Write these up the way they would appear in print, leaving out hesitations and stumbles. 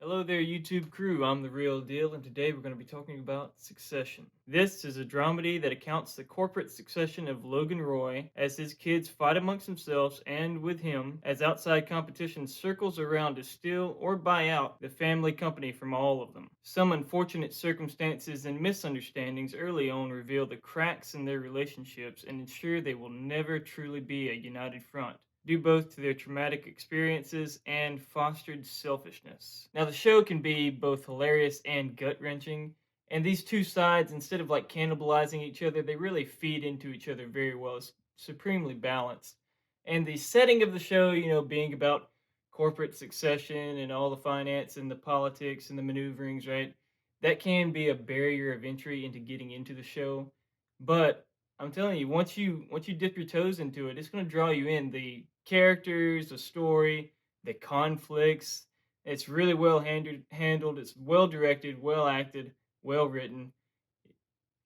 Hello there, YouTube crew. I'm the real deal, and today we're going to be talking about Succession. This is a dramedy that accounts the corporate succession of Logan Roy as his kids fight amongst themselves and with him as outside competition circles around to steal or buy out the family company from all of them. Some unfortunate circumstances and misunderstandings early on reveal the cracks in their relationships and ensure they will never truly be a united front due both to their traumatic experiences and fostered selfishness. Now, the show can be both hilarious and gut wrenching, and these two sides, instead of like cannibalizing each other, they really feed into each other very well. It's supremely balanced. And the setting of the show, being about corporate succession and all the finance and the politics and the maneuverings, right? That can be a barrier of entry into getting into the show. But I'm telling you, once you dip your toes into it, it's going to draw you in. The characters, the story, the conflicts. It's really well handled. It's well directed, well acted, well written.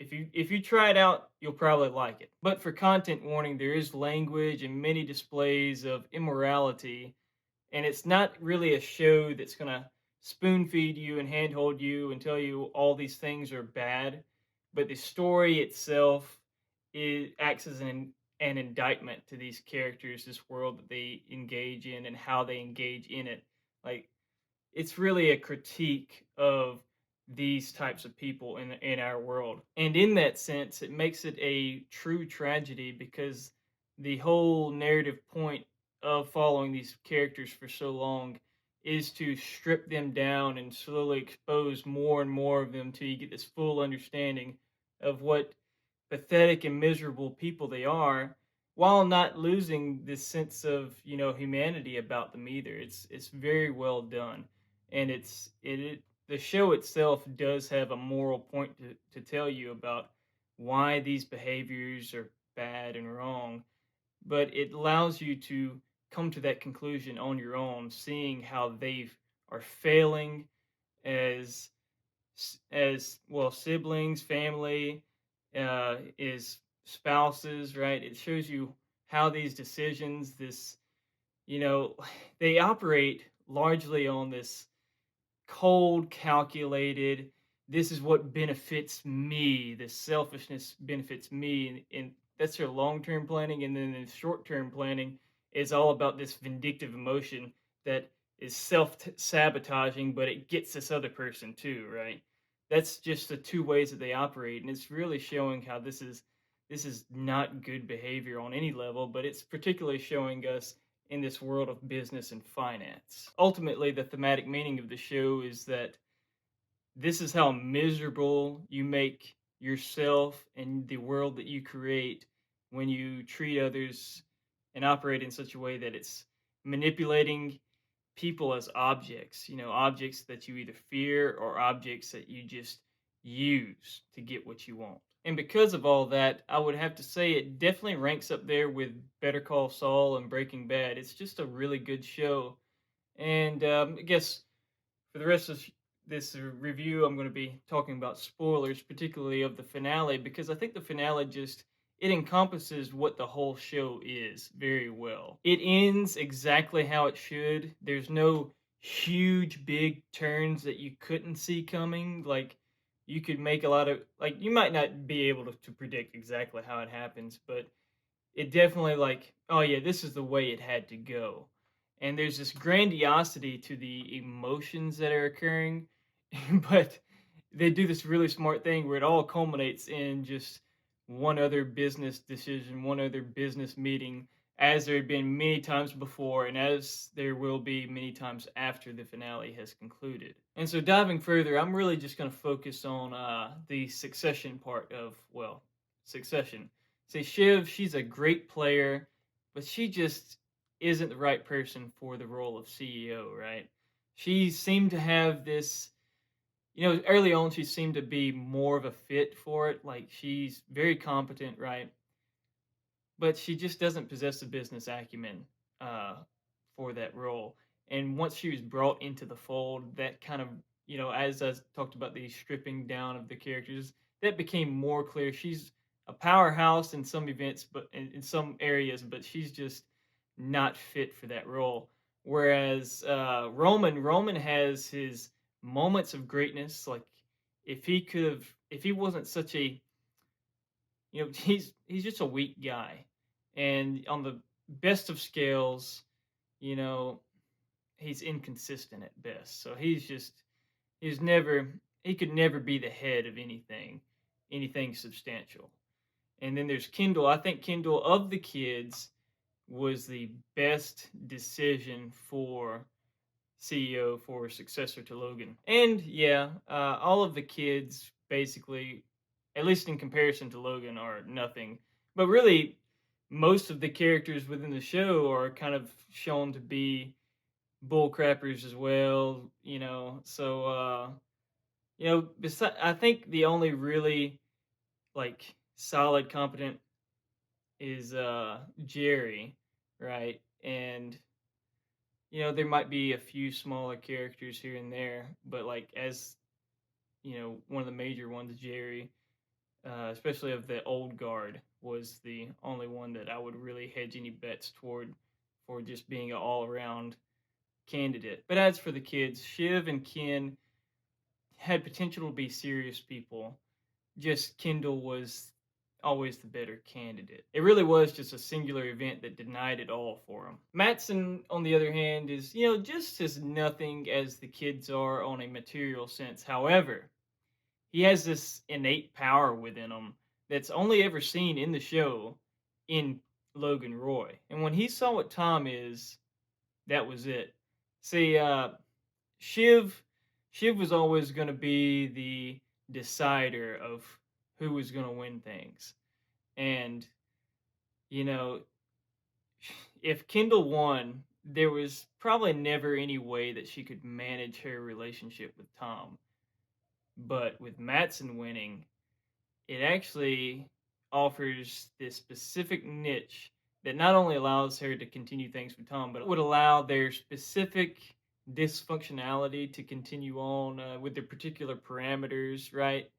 If you try it out, you'll probably like it. But for content warning, there is language and many displays of immorality, and it's not really a show that's gonna spoon feed you and handhold you and tell you all these things are bad. But the story itself acts as an indictment to these characters, this world that they engage in and how they engage in it. Like, it's really a critique of these types of people in our world. And in that sense, it makes it a true tragedy because the whole narrative point of following these characters for so long is to strip them down and slowly expose more and more of them till you get this full understanding of what pathetic and miserable people they are, while not losing this sense of humanity about them either. It's very well done, and the show itself does have a moral point to tell you about why these behaviors are bad and wrong, but it allows you to come to that conclusion on your own, seeing how they are failing as as well, siblings, family, is spouses, right? It shows you how these decisions, you know, they operate largely on this cold, calculated, this is what benefits me, this selfishness benefits me. And that's their long term planning. And then the short term planning is all about this vindictive emotion that is self sabotaging, but it gets this other person too, right? That's just the two ways that they operate. And it's really showing how this is not good behavior on any level, but it's particularly showing us in this world of business and finance. Ultimately, the thematic meaning of the show is that this is how miserable you make yourself and the world that you create when you treat others and operate in such a way that it's manipulating people as objects, objects that you either fear or objects that you just use to get what you want. And because of all that, I would have to say it definitely ranks up there with Better Call Saul and Breaking Bad. It's just a really good show. And I guess for the rest of this review, I'm going to be talking about spoilers, particularly of the finale, because I think the finale just it encompasses what the whole show is very well. It ends exactly how it should. There's no huge big turns that you couldn't see coming. Like, you could make a lot of, like, you might not be able to predict exactly how it happens, but it definitely, like, oh yeah, this is the way it had to go. And there's this grandiosity to the emotions that are occurring, but they do this really smart thing where it all culminates in just one other business decision, one other business meeting, as there had been many times before, and as there will be many times after the finale has concluded. And so, diving further, I'm really just going to focus on the succession part of, well, succession. Say Shiv, she's a great player, but she just isn't the right person for the role of CEO, right? She seemed to have this, early on she seemed to be more of a fit for it. Like, she's very competent, right? But she just doesn't possess the business acumen uh, for that role. And once she was brought into the fold, that kind of, as I talked about the stripping down of the characters, that became more clear. She's a powerhouse in some events, but in some areas, but she's just not fit for that role. Whereas Roman has his moments of greatness. Like if he wasn't such a, he's just a weak guy, and on the best of scales, you know, he's inconsistent at best. So he's never he could never be the head of anything substantial. And then there's Kendall. I think Kendall of the kids was the best decision for CEO, for successor to Logan. And yeah, all of the kids basically, at least in comparison to Logan, are nothing. But really, most of the characters within the show are kind of shown to be bull crappers as well. So I think the only really like solid, competent is Jerry, right? And there might be a few smaller characters here and there, but like as one of the major ones, Jerry, especially of the old guard, was the only one that I would really hedge any bets toward for just being an all-around candidate. But as for the kids, Shiv and Ken had potential to be serious people. Just Kendall was always the better candidate. It really was just a singular event that denied it all for him. Matson, on the other hand, is, just as nothing as the kids are on a material sense. However, he has this innate power within him that's only ever seen in the show in Logan Roy. And when he saw what Tom is, that was it. See, Shiv Shiv was always going to be the decider of who was going to win things. And, you know, if Kendall won, there was probably never any way that she could manage her relationship with Tom. But with Matson winning, it actually offers this specific niche that not only allows her to continue things with Tom, but would allow their specific dysfunctionality to continue on with their particular parameters, right?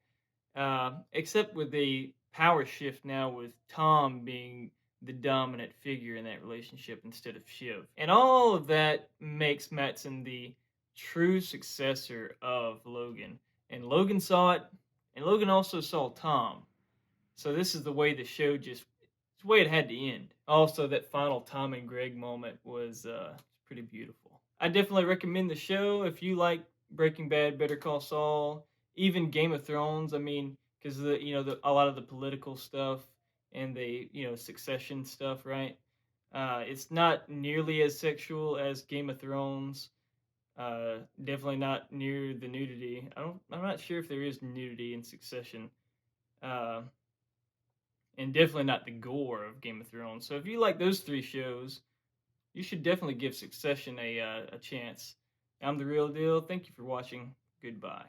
Except with the power shift now with Tom being the dominant figure in that relationship instead of Shiv. And all of that makes Matson the true successor of Logan. And Logan saw it, and Logan also saw Tom. So this is the way the show it's the way it had to end. Also, that final Tom and Greg moment was pretty beautiful. I definitely recommend the show if you like Breaking Bad, Better Call Saul, even Game of Thrones. I mean, because a lot of the political stuff and the succession stuff, right? It's not nearly as sexual as Game of Thrones. Definitely not near the nudity. I'm not sure if there is nudity in Succession. Uh, and definitely not the gore of Game of Thrones. So if you like those three shows, you should definitely give Succession a chance. I'm the real deal. Thank you for watching. Goodbye.